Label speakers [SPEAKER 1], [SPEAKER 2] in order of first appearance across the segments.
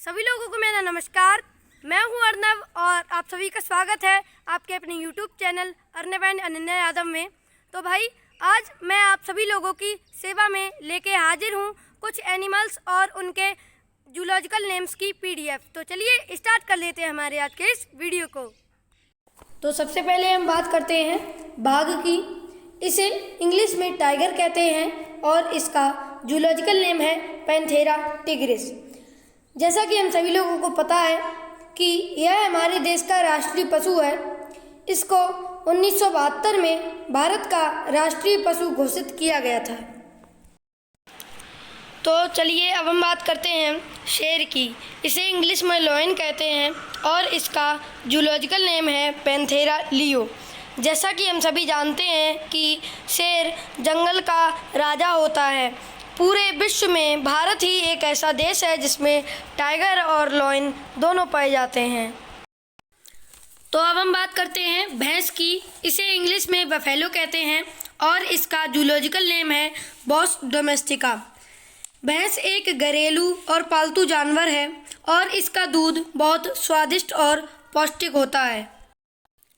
[SPEAKER 1] सभी लोगों को मेरा नमस्कार। मैं हूं अर्नव और आप सभी का स्वागत है आपके अपने YouTube channel Arnav and Ananya Yadav में। तो भाई, आज मैं आप सभी लोगों की सेवा में लेके हाजिर हूं कुछ एनिमल्स और उनके जूलॉजिकल नेम्स की पीडीएफ। तो चलिए स्टार्ट कर लेते हैं हमारे आज के इस वीडियो को। तो सबसे पहले हम बात करते हैं बाघ की। इसे इंग्लिश में टाइगर कहते हैं और इसका जूलॉजिकल नेम है पैंथेरा टिग्रिस। जैसा कि हम सभी लोगों को पता है कि यह हमारे देश का राष्ट्रीय पशु है। इसको 1972 में भारत का राष्ट्रीय पशु घोषित किया गया था। तो चलिए अब हम बात करते हैं शेर की। इसे इंग्लिश में लॉयन कहते हैं और इसका जूलॉजिकल नेम है पैंथेरा लियो। जैसा कि हम सभी जानते हैं कि शेर जंगल का राजा होता है। पूरे विश्व में भारत ही एक ऐसा देश है जिसमें टाइगर और लॉयन दोनों पाए जाते हैं। तो अब हम बात करते हैं भैंस की। इसे इंग्लिश में बफेलो कहते हैं और इसका जूलॉजिकल नेम है बॉस डोमेस्टिका। भैंस एक घरेलू और पालतू जानवर है और इसका दूध बहुत स्वादिष्ट और पौष्टिक होता है।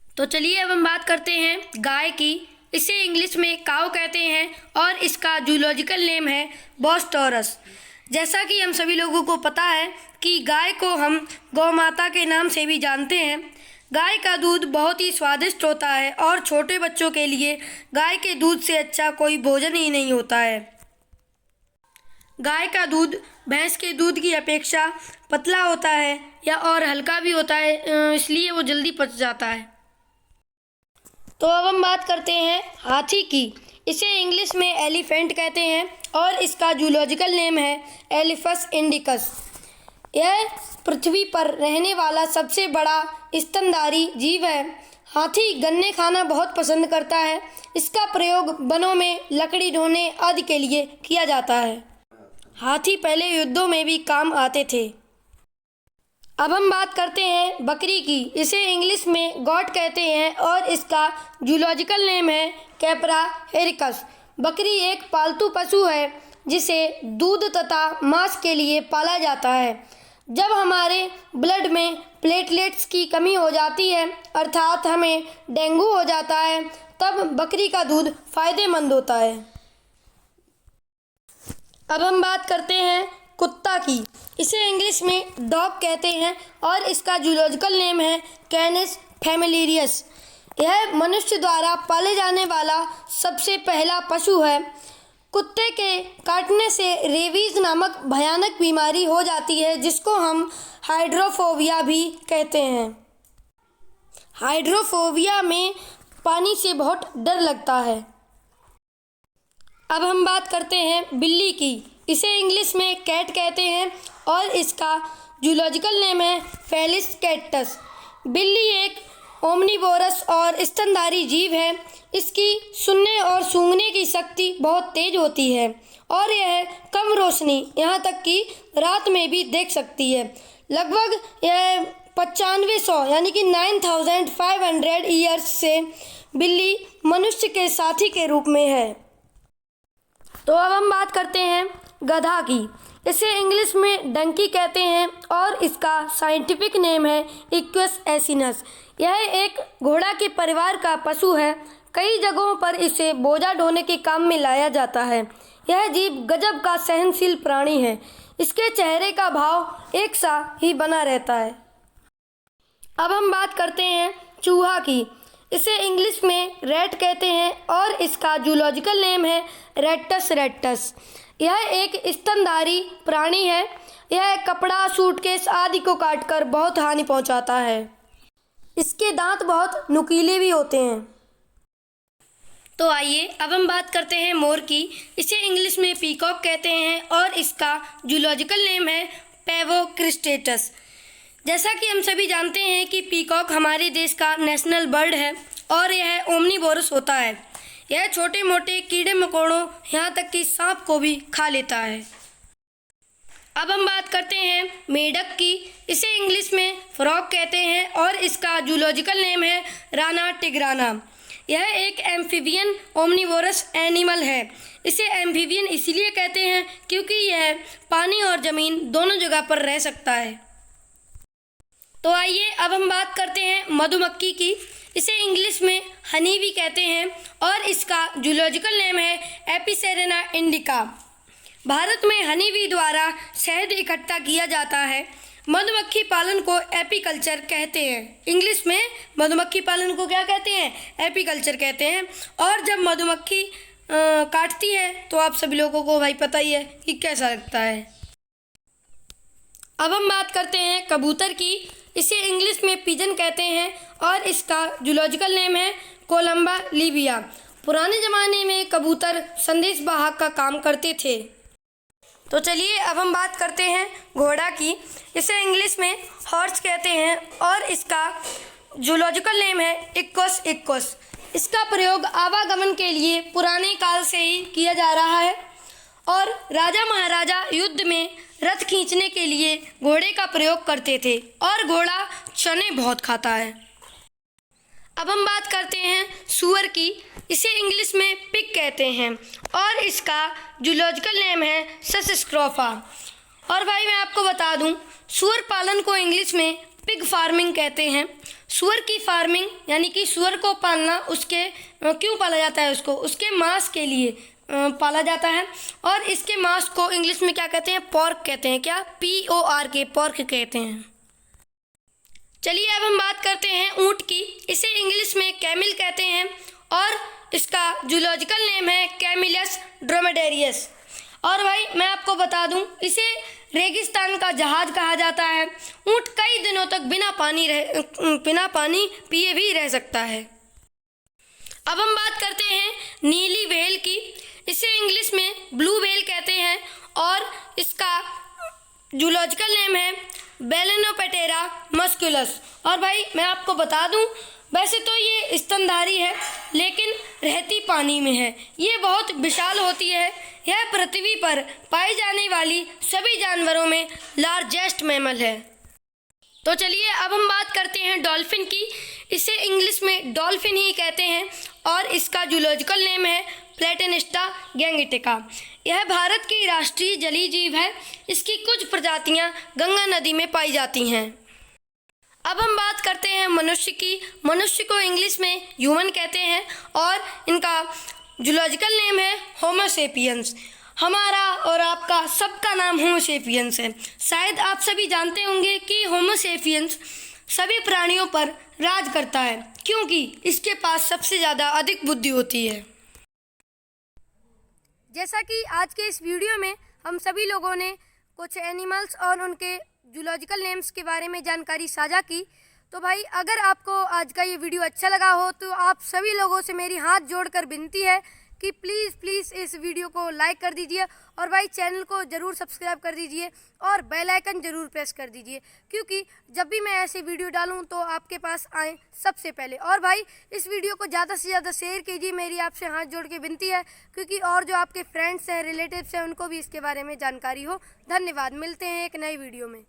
[SPEAKER 1] तो चलिए अब हम बात करते हैं गाय की। इसे इंग्लिश में काऊ कहते हैं और इसका जूलॉजिकल नेम है बॉस टॉरस। जैसा कि हम सभी लोगों को पता है कि गाय को हम गौ माता के नाम से भी जानते हैं। गाय का दूध बहुत ही स्वादिष्ट होता है और छोटे बच्चों के लिए गाय के दूध से अच्छा कोई भोजन ही नहीं होता है। गाय का दूध भैंस के दूध की अपेक्षा पतला होता है या और हल्का भी होता है, इसलिए वो जल्दी पच जाता है। तो अब हम बात करते हैं हाथी की। इसे इंग्लिश में एलिफेंट कहते हैं और इसका जूलॉजिकल नेम है एलिफस इंडिकस। यह पृथ्वी पर रहने वाला सबसे बड़ा स्तनधारी जीव है। हाथी गन्ने खाना बहुत पसंद करता है। इसका प्रयोग वनों में लकड़ी ढोने आदि के लिए किया जाता है। हाथी पहले युद्धों में भी काम आते थे। अब हम बात करते हैं बकरी की। इसे इंग्लिश में गॉट कहते हैं और इसका जूलॉजिकल नेम है कैपरा हेरिकस। बकरी एक पालतू पशु है जिसे दूध तथा मांस के लिए पाला जाता है। जब हमारे ब्लड में प्लेटलेट्स की कमी हो जाती है, अर्थात हमें डेंगू हो जाता है, तब बकरी का दूध फायदेमंद होता है। अब हम बात करते हैं कुत्ता की। इसे इंग्लिश में डॉग कहते हैं और इसका जूलॉजिकल नेम है कैनिस फैमिलियरियस। यह मनुष्य द्वारा पाले जाने वाला सबसे पहला पशु है। कुत्ते के काटने से रेबीज नामक भयानक बीमारी हो जाती है जिसको हम हाइड्रोफोबिया भी कहते हैं। हाइड्रोफोबिया में पानी से बहुत डर लगता है। अब हम बात करते हैं बिल्ली की। इसे इंग्लिश में कैट कहते हैं और इसका जूलॉजिकल नेम है फेलिस कैक्टस। बिल्ली एक ओमनिवोरस और स्तनधारी जीव है। इसकी सुनने और सूंघने की शक्ति बहुत तेज होती है और यह कम रोशनी, यहाँ तक कि रात में भी देख सकती है। लगभग यह 9500 यानी कि 9500 ईयर्स से बिल्ली मनुष्य के साथी के रूप में है। तो अब हम बात करते हैं गधा की। इसे इंग्लिश में डंकी कहते हैं और इसका साइंटिफिक नेम है इक्वस एसिनस। यह एक घोड़ा के परिवार का पशु है। कई जगहों पर इसे बोझा ढोने के काम में लाया जाता है। यह जीव गजब का सहनशील प्राणी है। इसके चेहरे का भाव एक सा ही बना रहता है। अब हम बात करते हैं चूहा की। इसे इंग्लिश में रैट कहते हैं और इसका जूलॉजिकल नेम है रेक्टस रेक्टस। यह एक स्तनधारी प्राणी है। यह कपड़ा, सूटकेस आदि को काटकर बहुत हानि पहुंचाता है। इसके दांत बहुत नुकीले भी होते हैं। तो आइए अब हम बात करते हैं मोर की। इसे इंग्लिश में पीकॉक कहते हैं और इसका जूलॉजिकल नेम है पैवोक्रिस्टेटस। जैसा कि हम सभी जानते हैं कि पीकॉक हमारे देश का नेशनल बर्ड है और यह ओमनिवोरस होता है। यह छोटे मोटे कीड़े मकोड़ों, यहाँ तक कि सांप को भी खा लेता है। अब हम बात करते हैं मेढक की। इसे इंग्लिश में फ्रॉग कहते हैं और इसका जूलॉजिकल नेम है राना टिग्राना। यह एक एम्फीबियन ओमनिवोरस एनिमल है। इसे एम्फीबियन इसीलिए कहते हैं क्योंकि यह पानी और ज़मीन दोनों जगह पर रह सकता है। तो आइए अब हम बात करते हैं मधुमक्खी की। इसे इंग्लिश में हनी भी कहते हैं और इसका जूलॉजिकल नेम है एपिसेरेना इंडिका। भारत में हनी बी द्वारा शहद इकट्ठा किया जाता है। मधुमक्खी पालन को एपीकल्चर कहते हैं। इंग्लिश में मधुमक्खी पालन को क्या कहते हैं? एपीकल्चर कहते हैं। और जब मधुमक्खी काटती है तो आप सभी लोगों को भाई पता ही है कि कैसा लगता है। अब हम बात करते हैं कबूतर की। इसे इंग्लिश में पिजन कहते हैं और इसका जूलॉजिकल नेम है कोलंबा लिबिया। पुराने ज़माने में कबूतर संदेश वाहक का काम करते थे। तो चलिए अब हम बात करते हैं घोड़ा की। इसे इंग्लिश में हॉर्स कहते हैं और इसका जूलॉजिकल नेम है इक्वस इक्वस। इसका प्रयोग आवागमन के लिए पुराने काल से ही किया जा रहा है और राजा महाराजा युद्ध में रथ खींचने के लिए घोड़े का प्रयोग करते थे और घोड़ा चने बहुत खाता है। अब हम बात करते हैं सूअर की। इसे इंग्लिश में पिग कहते हैं और इसका जूलॉजिकल नेम है ससस्क्रोफा। और भाई मैं आपको बता दूं, सूअर पालन को इंग्लिश में पिग फार्मिंग कहते हैं। सूअर की फार्मिंग यानी कि सूअर को पालना, उसके क्यों पाला जाता है? उसके मांस के लिए पाला जाता है और इसके मांस को इंग्लिश में क्या कहते हैं? पॉर्क कहते हैं। क्या? PORK, पॉर्क कहते हैं। चलिए अब हम बात करते हैं ऊँट की। इसे इंग्लिश में कैमिल कहते हैं और इसका जूलॉजिकल नेम है कैमिलस ड्रोमेडेरियस। और भाई मैं आपको बता दूं, इसे रेगिस्तान का जहाज कहा जाता है। ऊँट कई दिनों तक बिना पानी पिए भी रह सकता है। अब हम बात करते हैं नीली व्हेल की। इसे इंग्लिश में ब्लू व्हेल कहते हैं और इसका जूलॉजिकल नेम है बेलेनोपेटेरा मस्कुलस। और भाई मैं आपको बता दूं, वैसे तो ये स्तनधारी है लेकिन रहती पानी में है। ये बहुत विशाल होती है। यह पृथ्वी पर पाई जाने वाली सभी जानवरों में लार्जेस्ट मैमल है। तो चलिए अब हम बात करते हैं डॉल्फिन की। इसे इंग्लिश में डॉल्फिन ही कहते हैं और इसका जूलॉजिकल नेम है प्लेटेनिस्टा गैंगेटिका। यह भारत की राष्ट्रीय जलीय जीव है। इसकी कुछ प्रजातियां गंगा नदी में पाई जाती हैं। अब हम बात करते हैं मनुष्य की। मनुष्य को इंग्लिश में ह्यूमन कहते हैं और इनका जूलॉजिकल नेम है होमो सेपियंस। हमारा और आपका सबका नाम होमो सेपियंस है। शायद आप सभी जानते होंगे कि होमो सेपियंस सभी प्राणियों पर राज करता है क्योंकि इसके पास सबसे ज़्यादा अधिक बुद्धि होती है। जैसा कि आज के इस वीडियो में हम सभी लोगों ने कुछ एनिमल्स और उनके जूलॉजिकल नेम्स के बारे में जानकारी साझा की। तो भाई अगर आपको आज का ये वीडियो अच्छा लगा हो तो आप सभी लोगों से मेरी हाथ जोड़कर विनती है कि प्लीज़ इस वीडियो को लाइक कर दीजिए और भाई चैनल को ज़रूर सब्सक्राइब कर दीजिए और बेल आइकन ज़रूर प्रेस कर दीजिए क्योंकि जब भी मैं ऐसे वीडियो डालूं तो आपके पास आए सबसे पहले। और भाई इस वीडियो को ज़्यादा से ज़्यादा शेयर कीजिए, मेरी आपसे हाथ जोड़ के विनती है क्योंकि और जो आपके फ्रेंड्स हैं, रिलेटिव्स हैं, उनको भी इसके बारे में जानकारी हो। धन्यवाद। मिलते हैं एक नई वीडियो में।